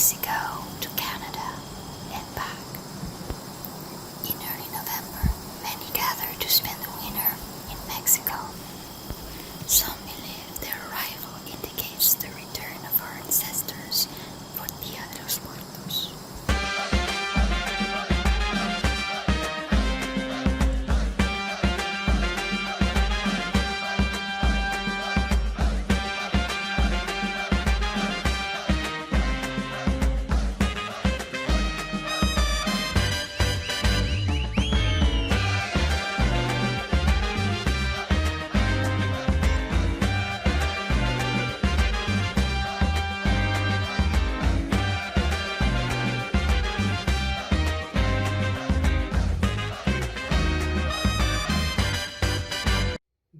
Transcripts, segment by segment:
Mexico to Canada and back. In early November, many gathered to spend the winter in Mexico. Some believe their arrival indicates the return of our ancestors for Día de los Muertos.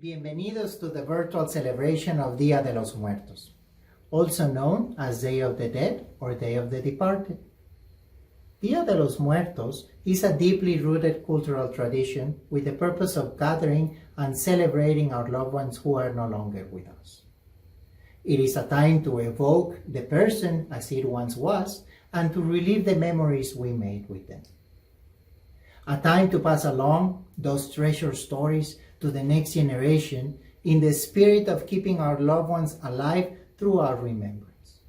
Bienvenidos to the virtual celebration of Día de los Muertos, also known as Day of the Dead or Day of the Departed. Día de los Muertos is a deeply rooted cultural tradition with the purpose of gathering and celebrating our loved ones who are no longer with us. It is a time to evoke the person as it once was and to relive the memories we made with them. A time to pass along those treasured stories to the next generation in the spirit of keeping our loved ones alive through our remembrance.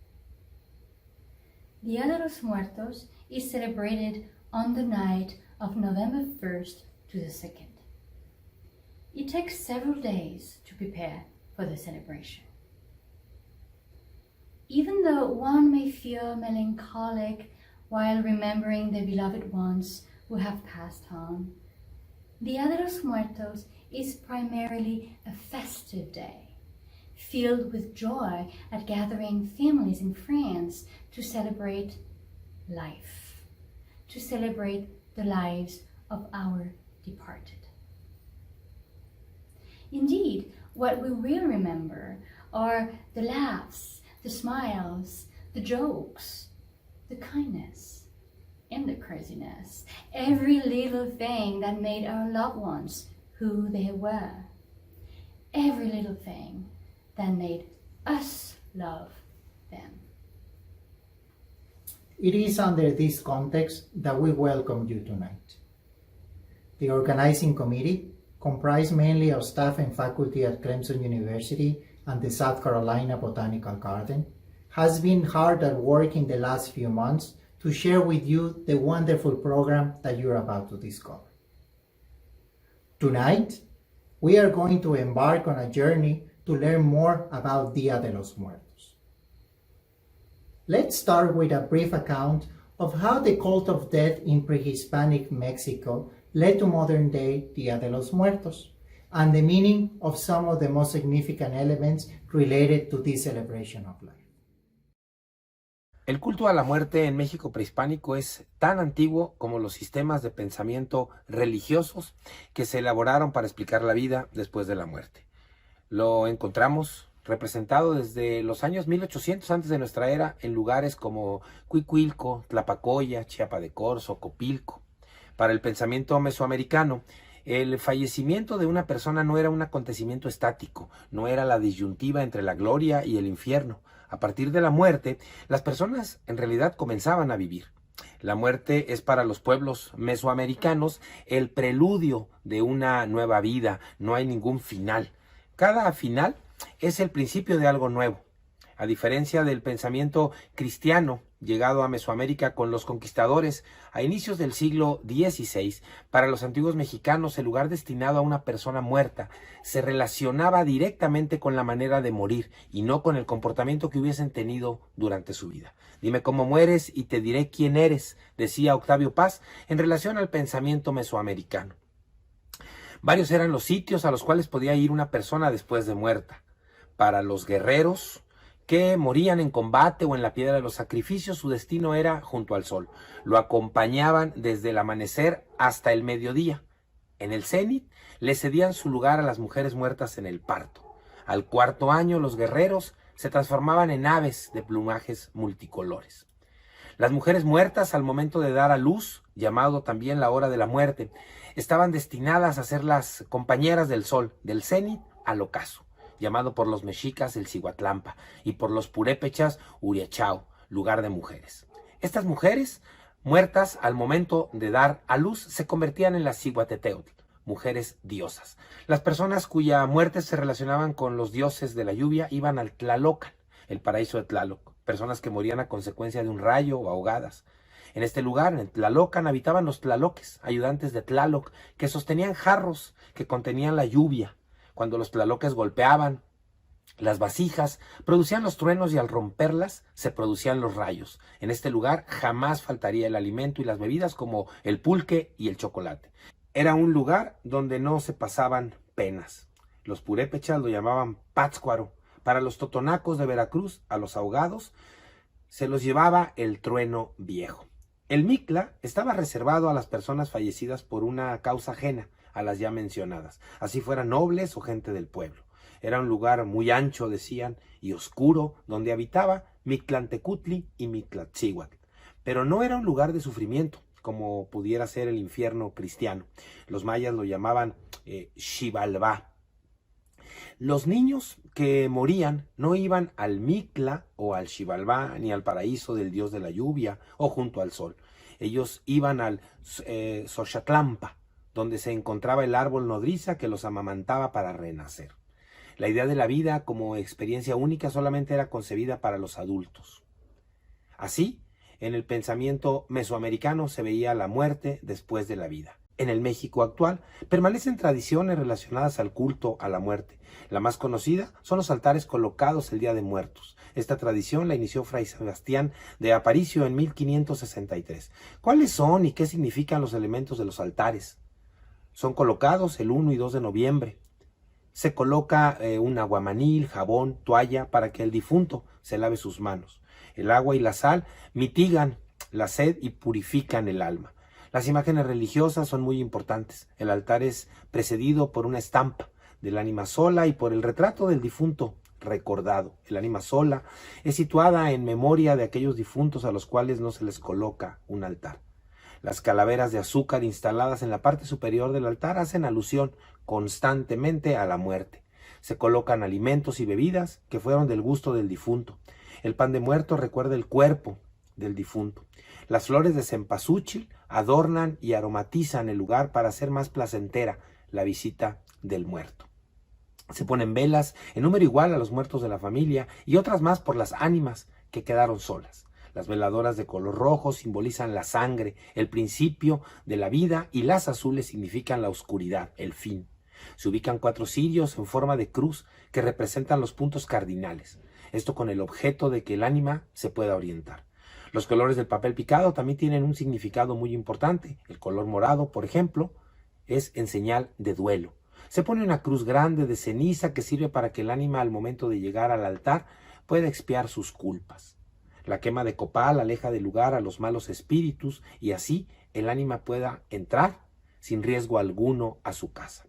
Día de los Muertos is celebrated on the night of November 1st to the 2nd. It takes several days to prepare for the celebration. Even though one may feel melancholic while remembering the beloved ones who have passed on, Día de los Muertos is primarily a festive day, filled with joy at gathering families and friends to celebrate life, to celebrate the lives of our departed. Indeed, what we will remember are the laughs, the smiles, the jokes, the kindness, and the craziness, every little thing that made our loved ones who they were, every little thing that made us love them. It is under this context that we welcome you tonight. The organizing committee, comprised mainly of staff and faculty at Clemson University and the South Carolina Botanical Garden, has been hard at work in the last few months to share with you the wonderful program that you're about to discover. Tonight, we are going to embark on a journey to learn more about Día de los Muertos. Let's start with a brief account of how the cult of death in pre-Hispanic Mexico led to modern-day Día de los Muertos, and the meaning of some of the most significant elements related to this celebration of life. El culto a la muerte en México prehispánico es tan antiguo como los sistemas de pensamiento religiosos que se elaboraron para explicar la vida después de la muerte. Lo encontramos representado desde los años 1800 antes de nuestra era en lugares como Cuicuilco, Tlapacoya, Chiapa de Corzo, Copilco. Para el pensamiento mesoamericano, el fallecimiento de una persona no era un acontecimiento estático, no era la disyuntiva entre la gloria y el infierno. A partir de la muerte, las personas en realidad comenzaban a vivir. La muerte es para los pueblos mesoamericanos el preludio de una nueva vida, no hay ningún final. Cada final es el principio de algo nuevo. A diferencia del pensamiento cristiano llegado a Mesoamérica con los conquistadores a inicios del siglo XVI, para los antiguos mexicanos el lugar destinado a una persona muerta se relacionaba directamente con la manera de morir y no con el comportamiento que hubiesen tenido durante su vida. Dime cómo mueres y te diré quién eres, decía Octavio Paz en relación al pensamiento mesoamericano. Varios eran los sitios a los cuales podía ir una persona después de muerta. Para los guerreros que morían en combate o en la piedra de los sacrificios, su destino era junto al sol. Lo acompañaban desde el amanecer hasta el mediodía. En el cenit le cedían su lugar a las mujeres muertas en el parto. Al cuarto año los guerreros se transformaban en aves de plumajes multicolores. Las mujeres muertas al momento de dar a luz, llamado también la hora de la muerte, estaban destinadas a ser las compañeras del sol, del cenit al ocaso, llamado por los mexicas el Cihuatlampa y por los purépechas Uriachao, lugar de mujeres. Estas mujeres, muertas al momento de dar a luz, se convertían en las Cihuateteotl, mujeres diosas. Las personas cuya muerte se relacionaban con los dioses de la lluvia iban al Tlalocan, el paraíso de Tlaloc, personas que morían a consecuencia de un rayo o ahogadas. En este lugar, en Tlalocan, habitaban los tlaloques, ayudantes de Tlaloc, que sostenían jarros que contenían la lluvia. Cuando los tlaloques golpeaban las vasijas, producían los truenos y al romperlas se producían los rayos. En este lugar jamás faltaría el alimento y las bebidas como el pulque y el chocolate. Era un lugar donde no se pasaban penas. Los purépechas lo llamaban Pátzcuaro. Para los totonacos de Veracruz, a los ahogados, se los llevaba el trueno viejo. El Mictla estaba reservado a las personas fallecidas por una causa ajena a las ya mencionadas, así fueran nobles o gente del pueblo. Era un lugar muy ancho, decían, y oscuro, donde habitaba Mictlantecutli y Mictlatcíhuatl. Pero no era un lugar de sufrimiento, como pudiera ser el infierno cristiano. Los mayas lo llamaban Xibalbá. Los niños que morían no iban al Mictla o al Xibalbá, ni al paraíso del dios de la lluvia o junto al sol. Ellos iban al Xochitlampa, donde se encontraba el árbol nodriza que los amamantaba para renacer. La idea de la vida como experiencia única solamente era concebida para los adultos. Así, en el pensamiento mesoamericano se veía la muerte después de la vida. En el México actual permanecen tradiciones relacionadas al culto a la muerte. La más conocida son los altares colocados el Día de Muertos. Esta tradición la inició Fray Sebastián de Aparicio en 1563. ¿Cuáles son y qué significan los elementos de los altares? Son colocados el 1 y 2 de noviembre. Se coloca un aguamanil, jabón, toalla para que el difunto se lave sus manos. El agua y la sal mitigan la sed y purifican el alma. Las imágenes religiosas son muy importantes. El altar es precedido por una estampa del ánima sola y por el retrato del difunto recordado. El ánima sola es situada en memoria de aquellos difuntos a los cuales no se les coloca un altar. Las calaveras de azúcar instaladas en la parte superior del altar hacen alusión constantemente a la muerte. Se colocan alimentos y bebidas que fueron del gusto del difunto. El pan de muerto recuerda el cuerpo del difunto. Las flores de cempasúchil adornan y aromatizan el lugar para hacer más placentera la visita del muerto. Se ponen velas en número igual a los muertos de la familia y otras más por las ánimas que quedaron solas. Las veladoras de color rojo simbolizan la sangre, el principio de la vida, y las azules significan la oscuridad, el fin. Se ubican 4 cirios en forma de cruz que representan los puntos cardinales. Esto con el objeto de que el ánima se pueda orientar. Los colores del papel picado también tienen un significado muy importante. El color morado, por ejemplo, es en señal de duelo. Se pone una cruz grande de ceniza que sirve para que el ánima al momento de llegar al altar pueda expiar sus culpas. La quema de copal aleja del lugar a los malos espíritus y así el ánima pueda entrar sin riesgo alguno a su casa.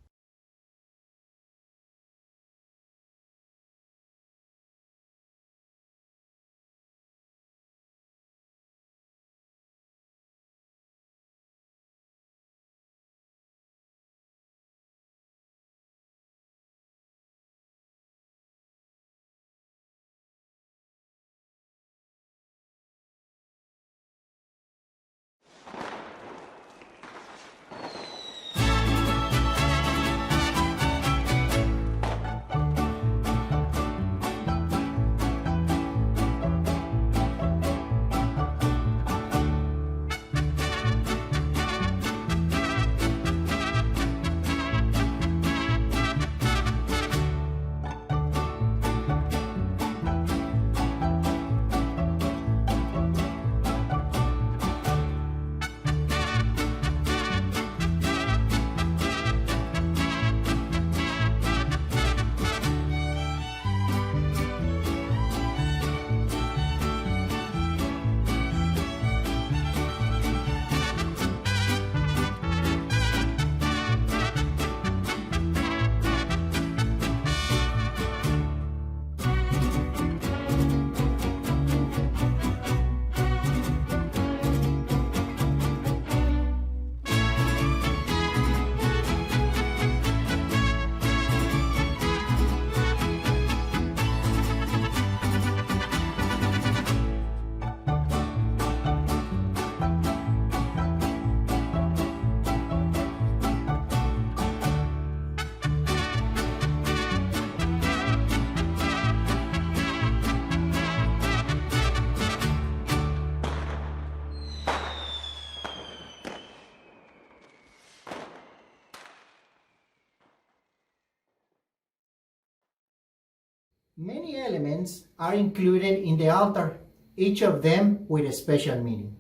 Many elements are included in the altar, each of them with a special meaning.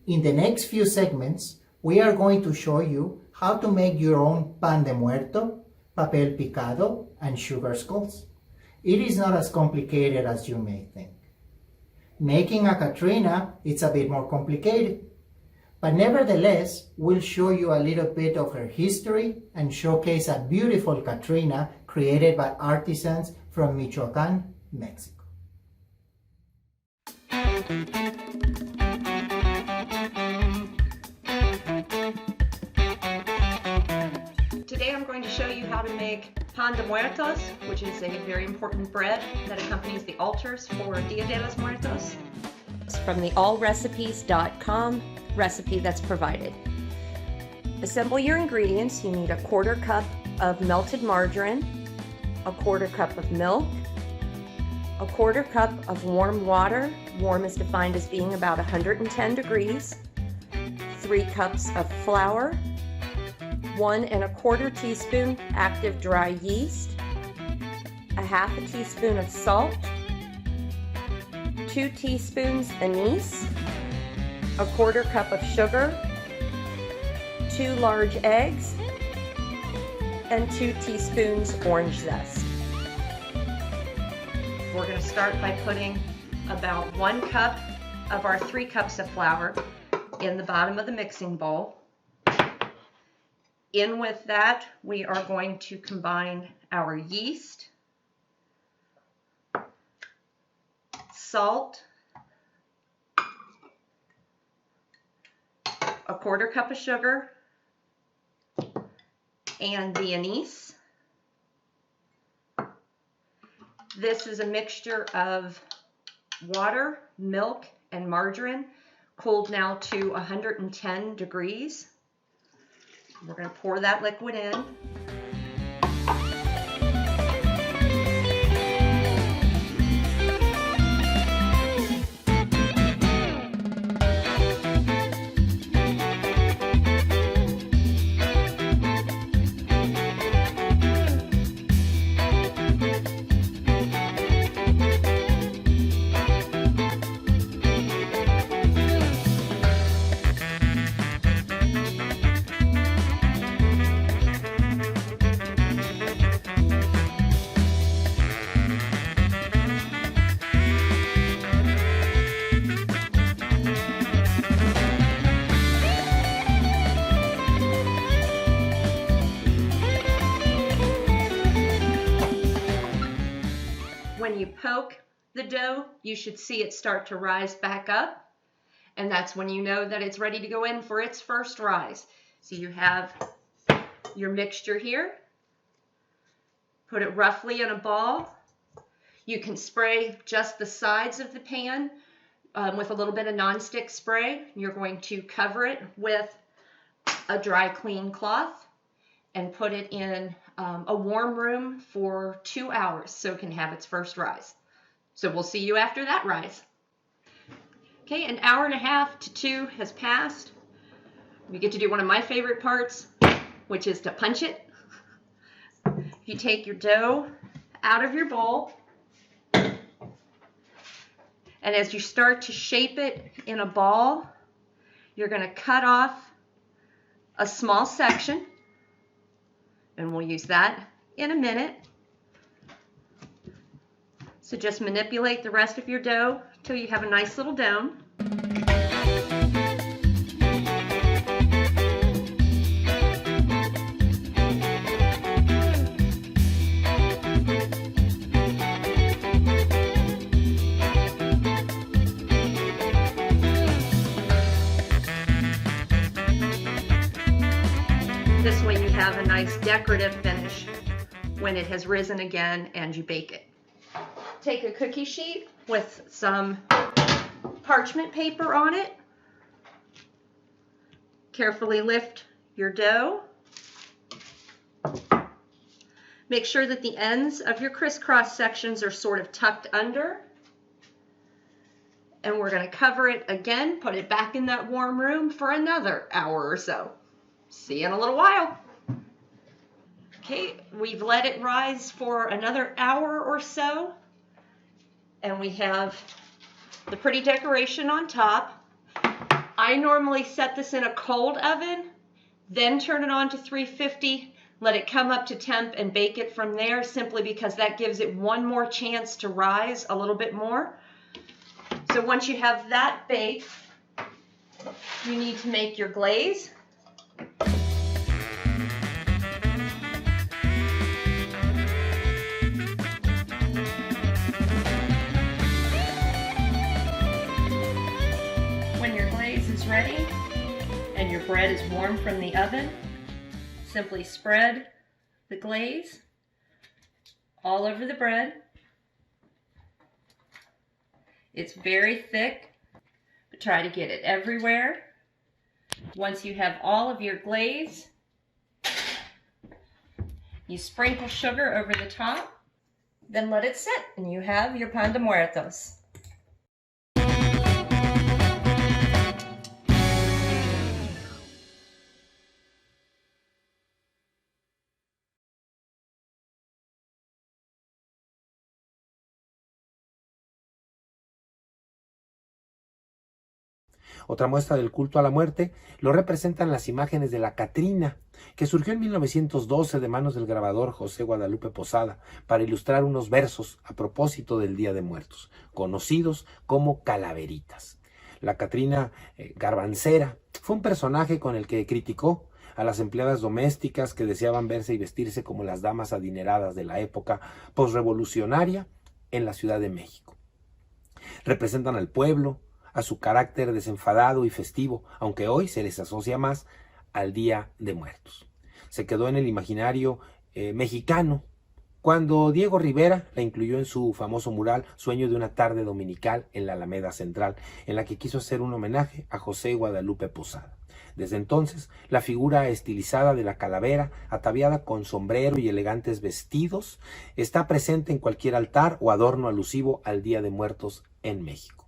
In the next few segments, we are going to show you how to make your own pan de muerto, papel picado, and sugar skulls. It is not as complicated as you may think. Making a Catrina is a bit more complicated, but nevertheless, we'll show you a little bit of her history and showcase a beautiful Catrina created by artisans from Michoacán, Mexico. Today I'm going to show you how to make pan de muertos, which is a very important bread that accompanies the altars for Dia de los Muertos. It's from the allrecipes.com recipe that's provided. Assemble your ingredients. You need a 1/4 cup of melted margarine, a 1/4 cup of milk, a 1/4 cup of warm water. Warm is defined as being about 110 degrees, 3 cups of flour, 1 1/4 teaspoon active dry yeast, a 1/2 teaspoon of salt, 2 teaspoons anise, a 1/4 cup of sugar, 2 large eggs, and 2 teaspoons orange zest. We're going to start by putting about 1 cup of our 3 cups of flour in the bottom of the mixing bowl. In with that, we are going to combine our yeast, salt, a 1/4 cup of sugar, and the anise. This is a mixture of water, milk, and margarine, cooled now to 110 degrees. We're going to pour that liquid in. When you poke the dough, you should see it start to rise back up, and that's when you know that it's ready to go in for its first rise. So you have your mixture here. Put it roughly in a ball. You can spray just the sides of the pan with a little bit of nonstick spray. You're going to cover it with a dry, clean cloth and put it in a warm room for 2 hours so it can have its first rise. So we'll see you after that rise. Okay, 1.5 hours to 2 has passed. We get to do one of my favorite parts, which is to punch it. You take your dough out of your bowl, and as you start to shape it in a ball, you're going to cut off a small section, and we'll use that in a minute. So just manipulate the rest of your dough till you have a nice little dome. This way you have a nice decorative finish when it has risen again and you bake it. Take a cookie sheet with some parchment paper on it. Carefully lift your dough. Make sure that the ends of your crisscross sections are sort of tucked under. And we're going to cover it again, put it back in that warm room for another hour or so. See you in a little while. Okay, we've let it rise for another hour or so, and we have the pretty decoration on top. I normally set this in a cold oven, then turn it on to 350, let it come up to temp and bake it from there, simply because that gives it one more chance to rise a little bit more. So once you have that baked, you need to make your glaze. When your glaze is ready and your bread is warm from the oven, simply spread the glaze all over the bread. It's very thick, but try to get it everywhere. Once you have all of your glaze, you sprinkle sugar over the top, then let it sit, and you have your pan de muertos. Otra muestra del culto a la muerte lo representan las imágenes de la Catrina, que surgió en 1912 de manos del grabador José Guadalupe Posada para ilustrar unos versos a propósito del Día de Muertos, conocidos como calaveritas. La Catrina Garbancera fue un personaje con el que criticó a las empleadas domésticas que deseaban verse y vestirse como las damas adineradas de la época posrevolucionaria en la Ciudad de México. Representan al pueblo, a su carácter desenfadado y festivo, aunque hoy se les asocia más al Día de Muertos. Se quedó en el imaginario mexicano cuando Diego Rivera la incluyó en su famoso mural Sueño de una tarde dominical en la Alameda Central, en la que quiso hacer un homenaje a José Guadalupe Posada. Desde entonces, la figura estilizada de la calavera, ataviada con sombrero y elegantes vestidos, está presente en cualquier altar o adorno alusivo al Día de Muertos en México.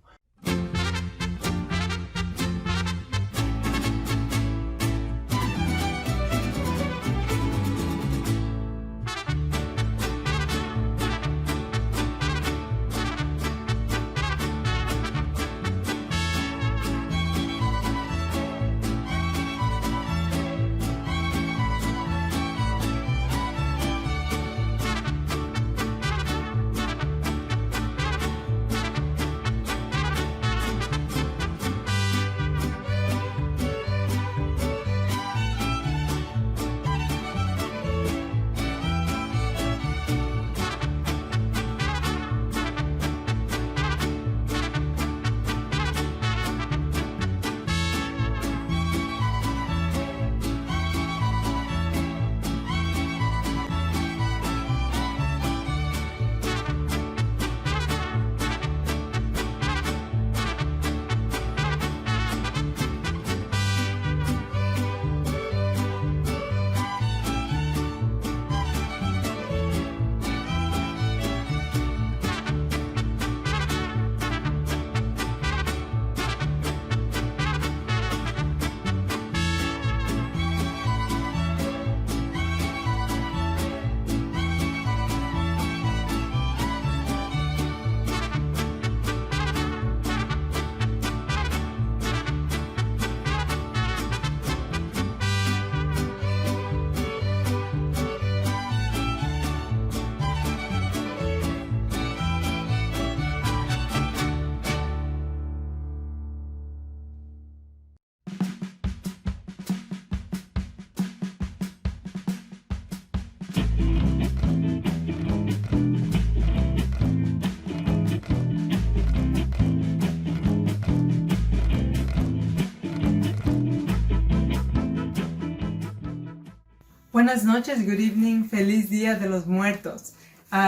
Buenas noches, good evening, Feliz Día de los Muertos.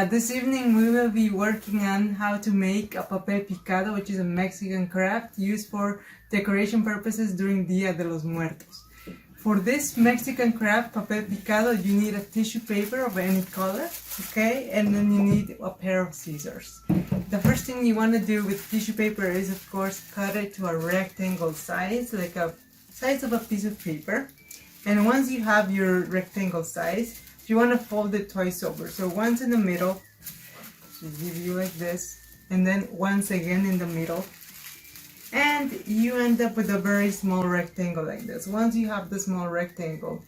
This evening we will be working on how to make a papel picado, which is a Mexican craft used for decoration purposes during Día de los Muertos. For this Mexican craft, papel picado, you need a tissue paper of any color, okay? And then you need a pair of scissors. The first thing you want to do with tissue paper is, of course, cut it to a rectangle size, like a size of a piece of paper. And once you have your rectangle size, you want to fold it twice over. So once in the middle, just give you like this, and then once again in the middle. And you end up with a very small rectangle like this. Once you have the small rectangle,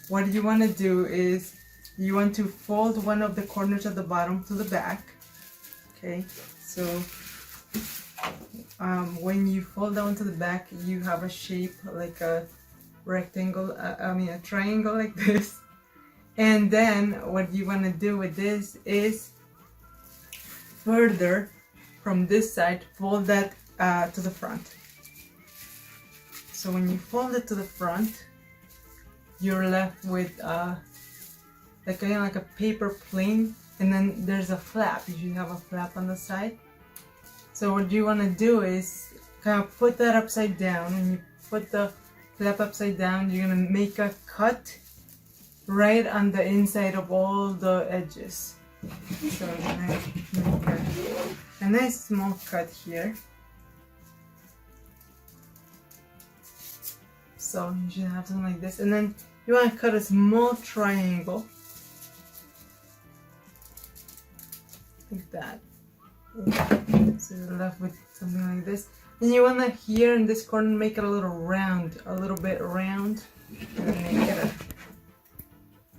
what you want to do is you want to fold one of the corners at the bottom to the back. Okay, so when you fold down to the back, you have a shape like a rectangle, a triangle like this. And then what you want to do with this is further from this side, fold that to the front. So when you fold it to the front, you're left with like a paper plane, and then there's a flap. You should have a flap on the side. So what you want to do is kind of put that upside down. When you put the flap upside down, you're going to make a cut right on the inside of all the edges. So I'm going to make a nice small cut here. So you should have something like this. And then you want to cut a small triangle. Like that. So you're left with something like this. And you want to here in this corner make it a little round, a little bit round, and then make it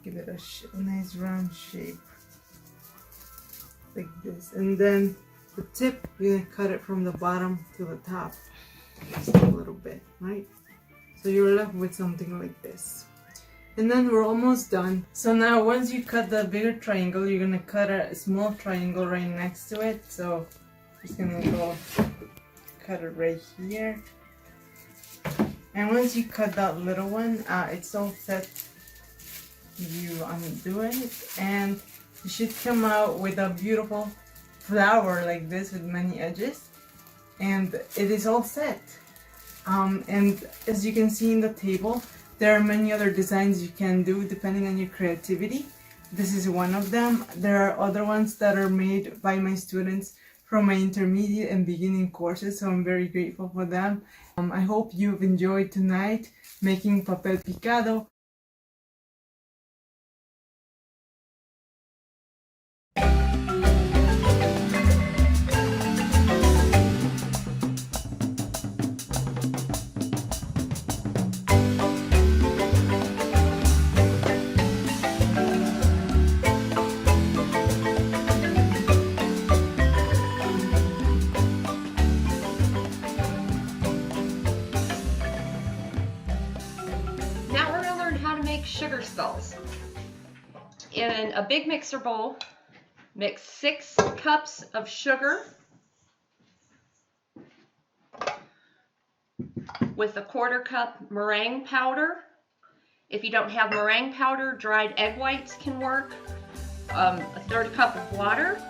give it a nice round shape like this. And then the tip, you're gonna cut it from the bottom to the top, just a little bit, right? So you're left with something like this. And then we're almost done. So now once you cut the bigger triangle, you're gonna cut a small triangle right next to it. So just gonna go cut it right here. And once you cut that little one, it's all set. You undo it, and you should come out with a beautiful flower like this with many edges. And it is all set. And as you can see in the table, there are many other designs you can do depending on your creativity. This is one of them. There are other ones that are made by my students from my intermediate and beginning courses, so I'm very grateful for them. I hope you've enjoyed tonight making papel picado. Now we're going to learn how to make sugar skulls. In a big mixer bowl, mix 6 cups of sugar with a 1/4 cup meringue powder. If you don't have meringue powder, dried egg whites can work. A 1/3 cup of water.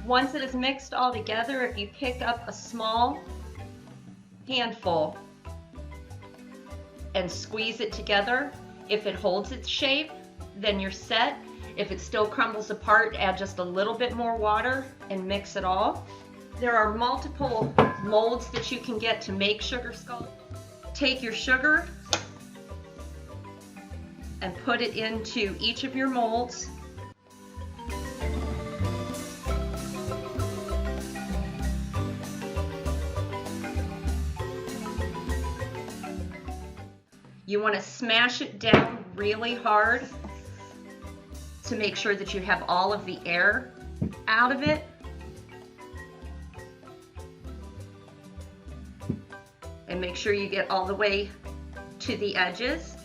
Once it is mixed all together, if you pick up a small handful and squeeze it together, if it holds its shape, then you're set. If it still crumbles apart, add just a little bit more water and mix it all. There are multiple molds that you can get to make sugar skulls. Take your sugar and put it into each of your molds. You want to smash it down really hard to make sure that you have all of the air out of it. And make sure you get all the way to the edges.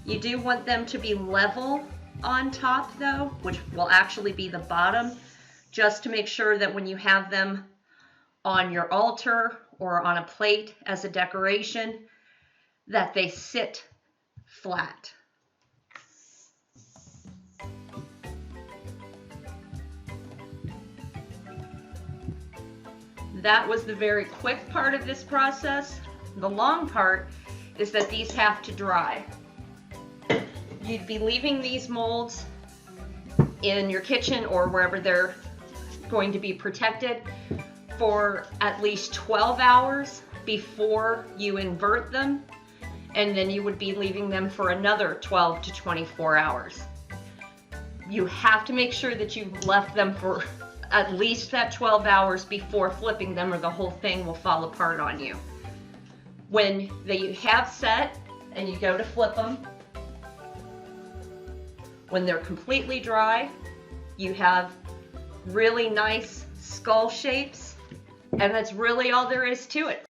You do want them to be level on top though, which will actually be the bottom, just to make sure that when you have them on your altar or on a plate as a decoration, that they sit flat. that was the very quick part of this process. The long part is that these have to dry. You'd be leaving these molds in your kitchen or wherever they're going to be protected for at least 12 hours before you invert them, and then you would be leaving them for another 12 to 24 hours. You have to make sure that you've left them for at least that 12 hours before flipping them, or the whole thing will fall apart on you. When they have set and you go to flip them, when they're completely dry, you have really nice skull shapes, and that's really all there is to it.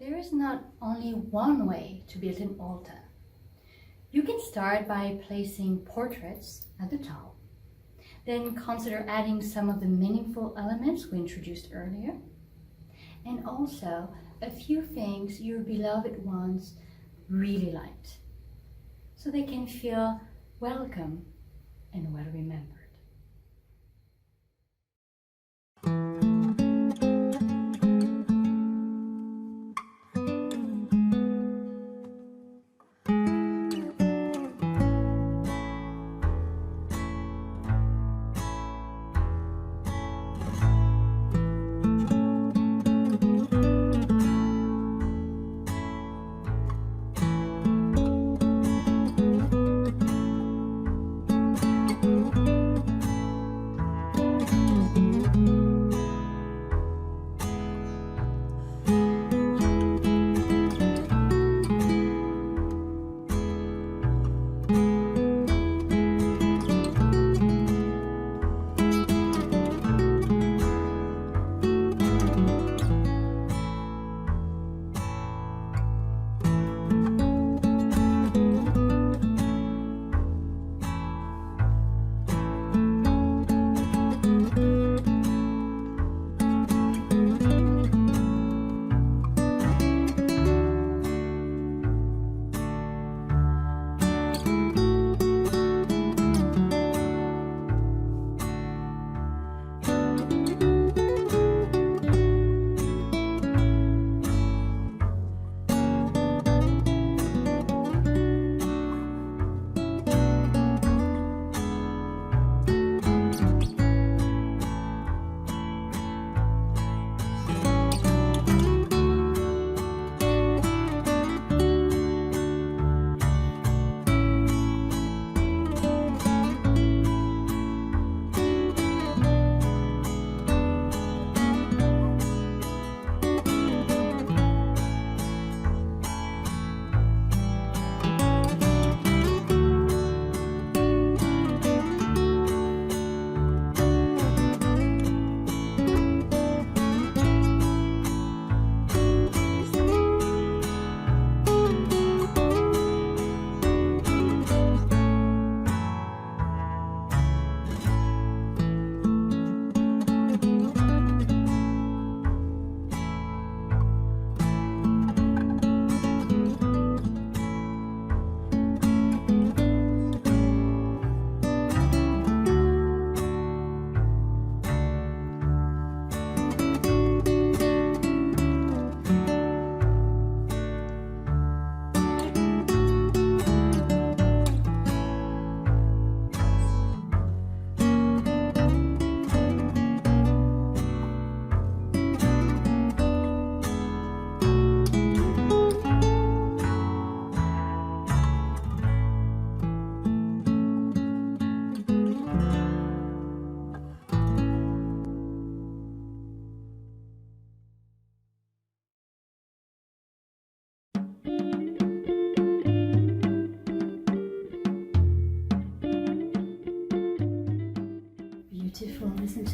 There is not only one way to build an altar. You can start by placing portraits at the top, then consider adding some of the meaningful elements we introduced earlier, and also a few things your beloved ones really liked, so they can feel welcome and well remembered.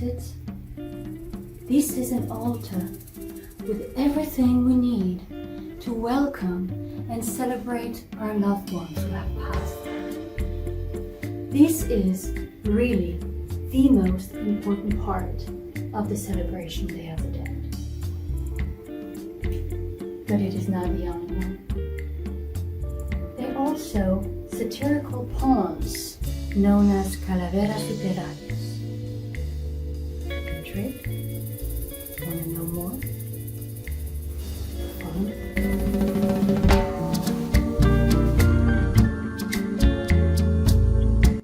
it? This is an altar with everything we need to welcome and celebrate our loved ones who have passed. This is really the most important part of the celebration Day of the Dead. But it is not the only one. There are also satirical poems known as calaveras literarias. Intrigued? Want to know more? Follow me.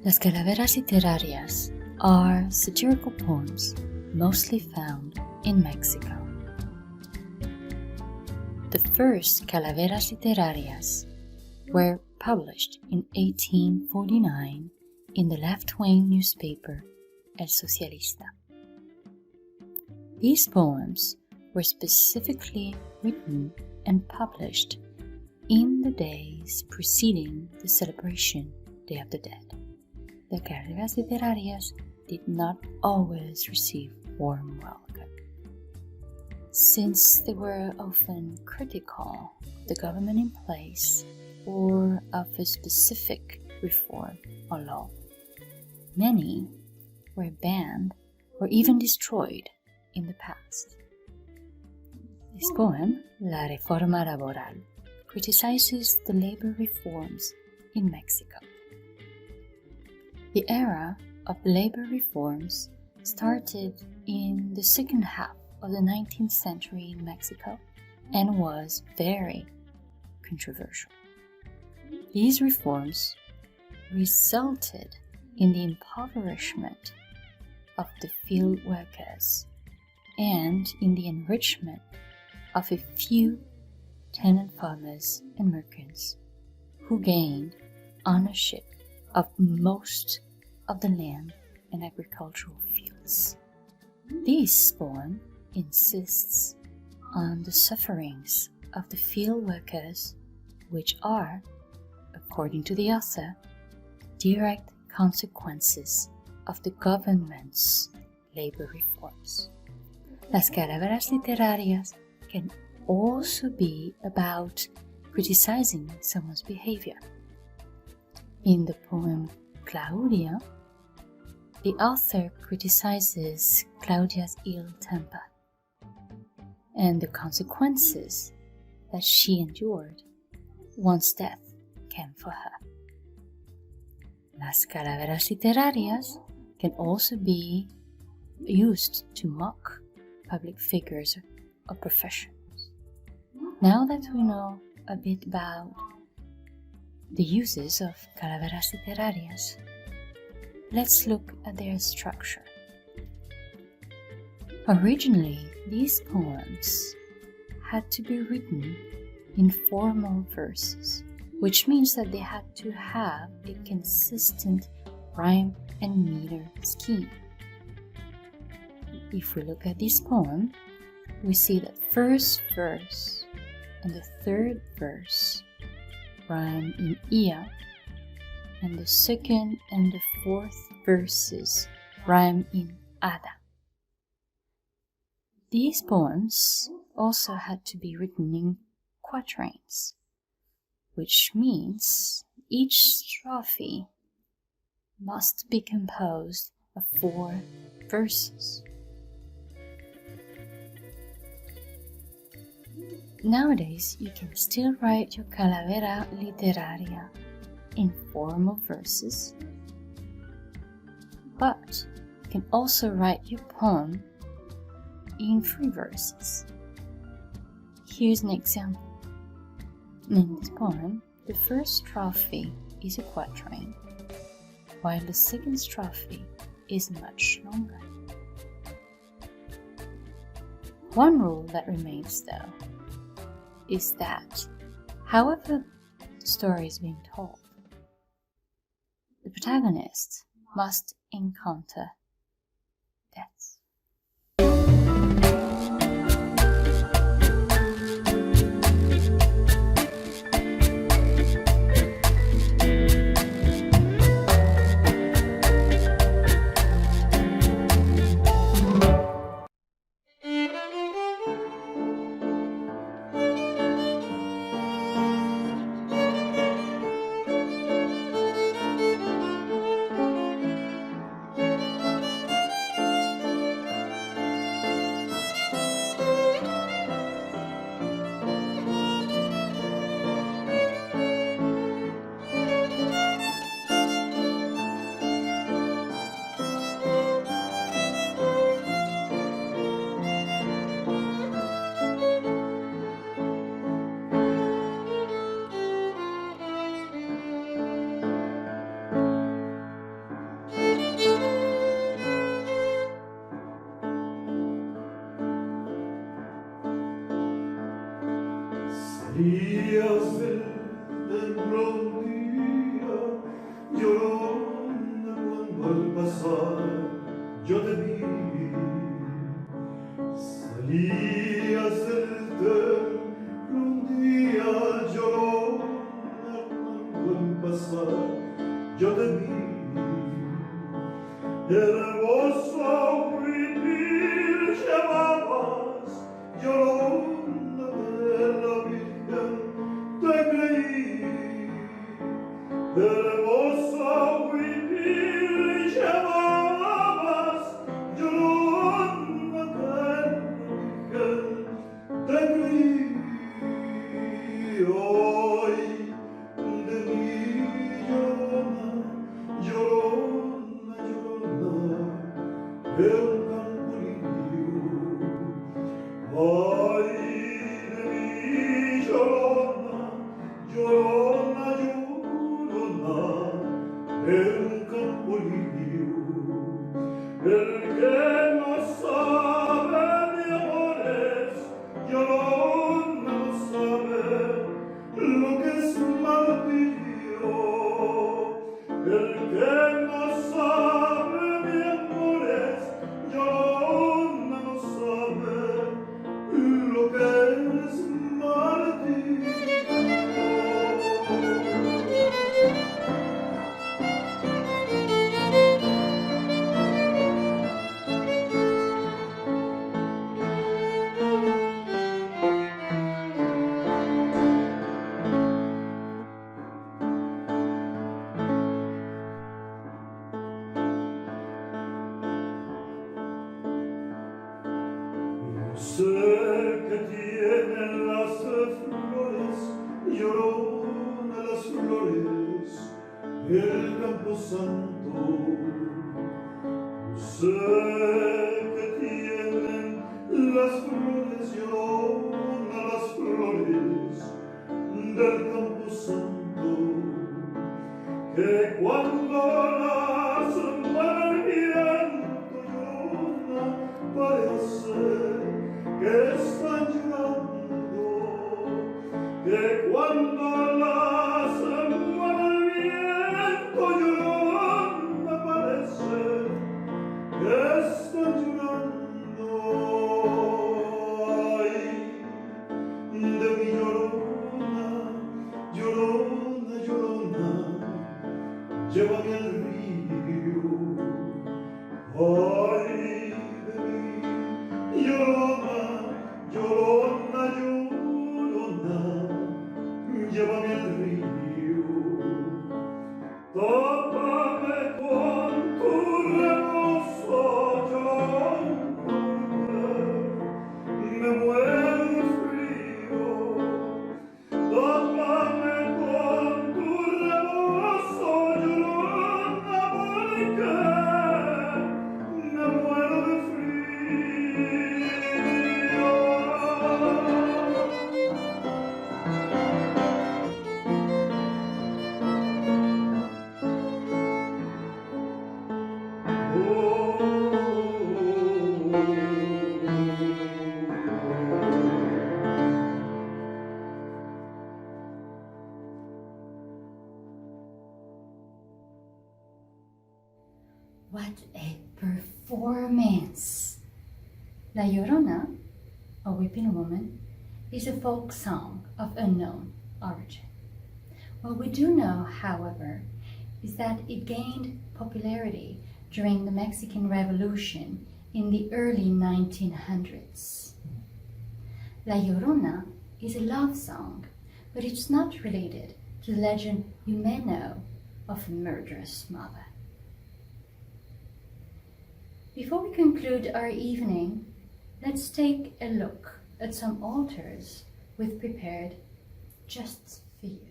Las calaveras literarias are satirical poems mostly found in Mexico. The first calaveras literarias were published in 1849 in the left-wing newspaper El Socialista. These poems were specifically written and published in the days preceding the celebration Day of the Dead. The calaveras literarias did not always receive warm welcome, since they were often critical of the government in place or of a specific reform or law. Many were banned or even destroyed in the past. This poem, La Reforma Laboral, criticizes the labor reforms in Mexico. The era of labor reforms started in the second half of the 19th century in Mexico and was very controversial. These reforms resulted in the impoverishment of the field workers and in the enrichment of a few tenant farmers and merchants who gained ownership of most of the land and agricultural fields. This poem insists on the sufferings of the field workers, which are, according to the author, direct consequences of the government's labor reforms. Las calaveras literarias can also be about criticizing someone's behavior. In the poem Claudia, the author criticizes Claudia's ill temper and the consequences that she endured once death came for her. Las calaveras literarias can also be used to mock public figures or professions. Now that we know a bit about the uses of calaveras literarias, let's look at their structure. Originally, these poems had to be written in formal verses, which means that they had to have a consistent rhyme and meter scheme. If we look at this poem, we see that first verse and the third verse rhyme in ia, and the second and the fourth verses rhyme in ada. These poems also had to be written in quatrains, which means each strophe must be composed of 4 verses. Nowadays, you can still write your calavera literaria in formal verses, but you can also write your poem in free verses. Here's an example. In this poem, the first strophe is a quatrain, while the second strophe is much longer. One rule that remains, though, is that however the story is being told, the protagonist must encounter death. Salías del templo un día, llorona, cuando al pasar yo te vi. Salías del templo un día, llorona, cuando al pasar yo te vi. Hermosa huipil llamabas, llorona de la Virgen te creí. Hermosa huipil llamabas, llorona de la Virgen te creí. Hoy de mí llorona, llorona, llorona, de un campo limpio. Ay de mí llorona, llorona, llorona, de un campo limpio. El que no sabe de amores, llorona, no sabe lo que es martirio. El que no sabe de amores, llorona, no sabe lo que es martirio. Sé que tienen las flores, llorona, las flores del campo santo. Sé que tienen las flores, llorona, las flores del campo santo, que cuando las mueve el viento, llorona, parece que están llorando, que cuando las mueve el viento, llorona, parece que están llorando. Ay, de mi llorona, llorona, llorona, llévame al río. Ay, de mí llorona, llorona, llorona, llévame al río. Tópame con tu rebozo, llorona, me muero de frío. Tópame con tu rebozo, llorona, porque me muero de frío. What a performance! La Llorona, a weeping woman, is a folk song of unknown origin. What we do know, however, is that it gained popularity during the Mexican Revolution in the early 1900s. La Llorona is a love song, but it's not related to the legend you may know of a murderous mother. Before we conclude our evening, let's take a look at some altars we've prepared just for you.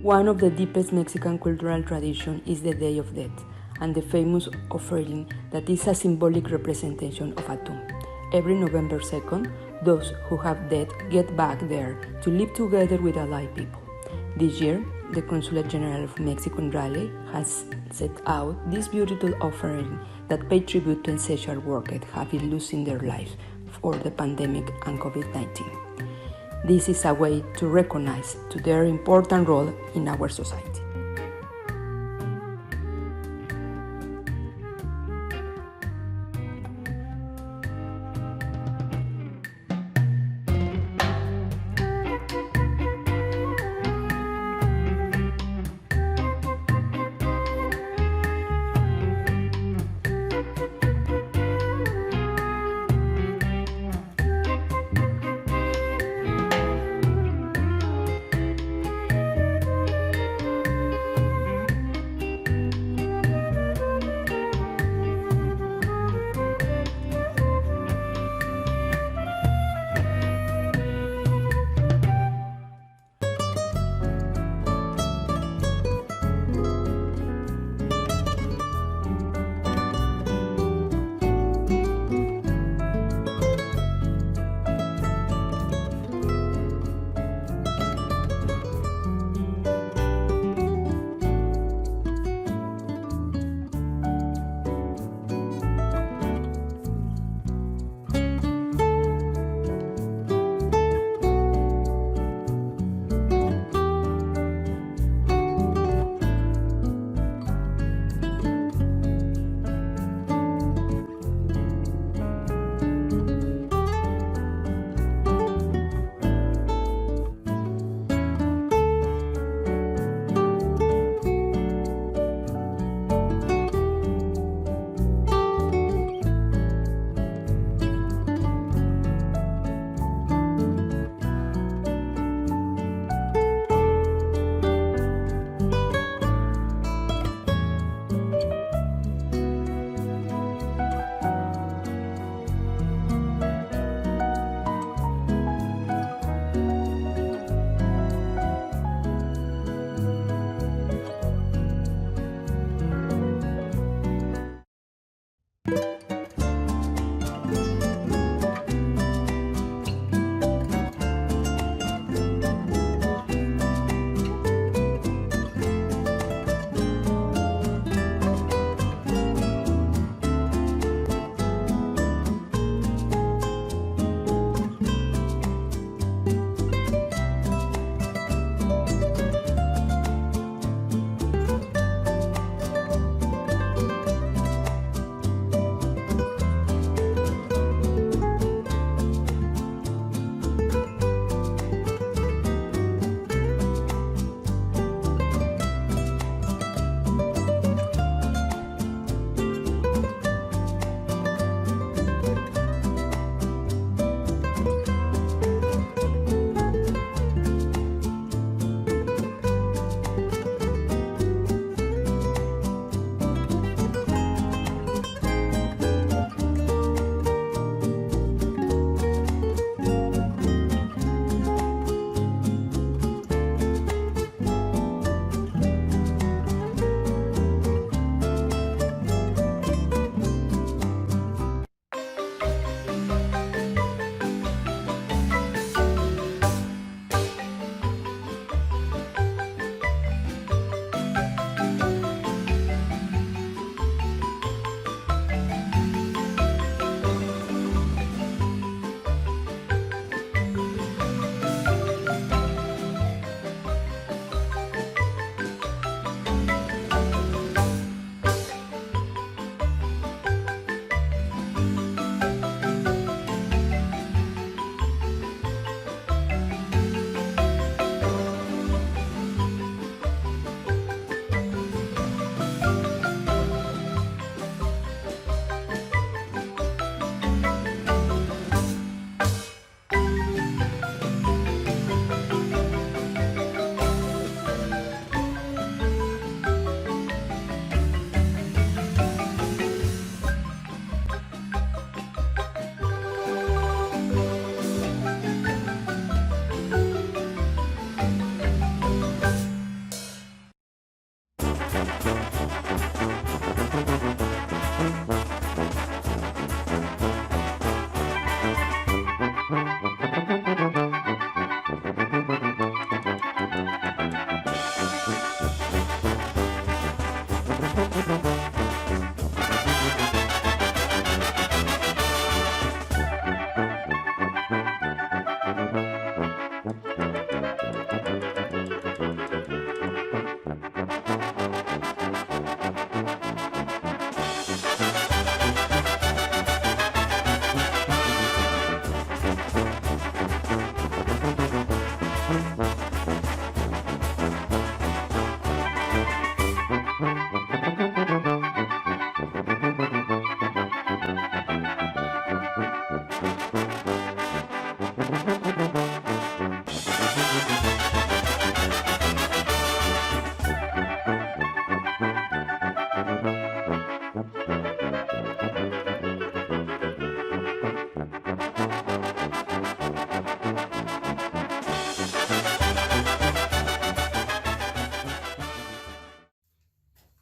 One of the deepest Mexican cultural traditions is the Day of Death and the famous offering that is a symbolic representation of a tomb. Every November 2nd, those who have died get back there to live together with alive people. This year, the Consulate General of Mexico in Raleigh has set out this beautiful offering that pays tribute to essential workers who have been losing their lives for the pandemic and COVID-19. This is a way to recognize their important role in our society.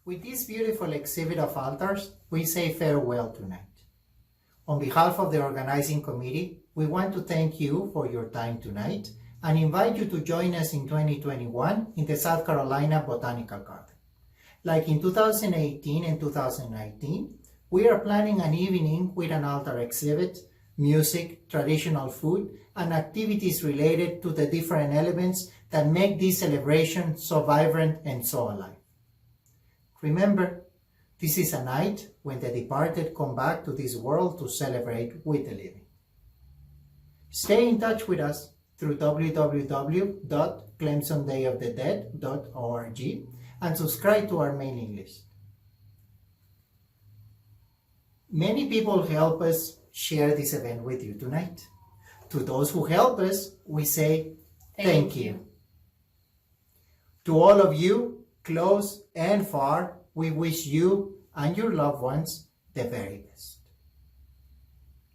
With this beautiful exhibit of altars, we say farewell tonight. On behalf of the organizing committee, we want to thank you for your time tonight and invite you to join us in 2021 in the South Carolina Botanical Garden. Like in 2018 and 2019, we are planning an evening with an altar exhibit, music, traditional food, and activities related to the different elements that make this celebration so vibrant and so alive. Remember, this is a night when the departed come back to this world to celebrate with the living. Stay in touch with us through www.clemsondayofthedead.org and subscribe to our mailing list. Many people help us share this event with you tonight. To those who help us, we say thank you. To all of you, close and far, we wish you and your loved ones the very best.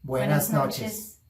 Buenas noches.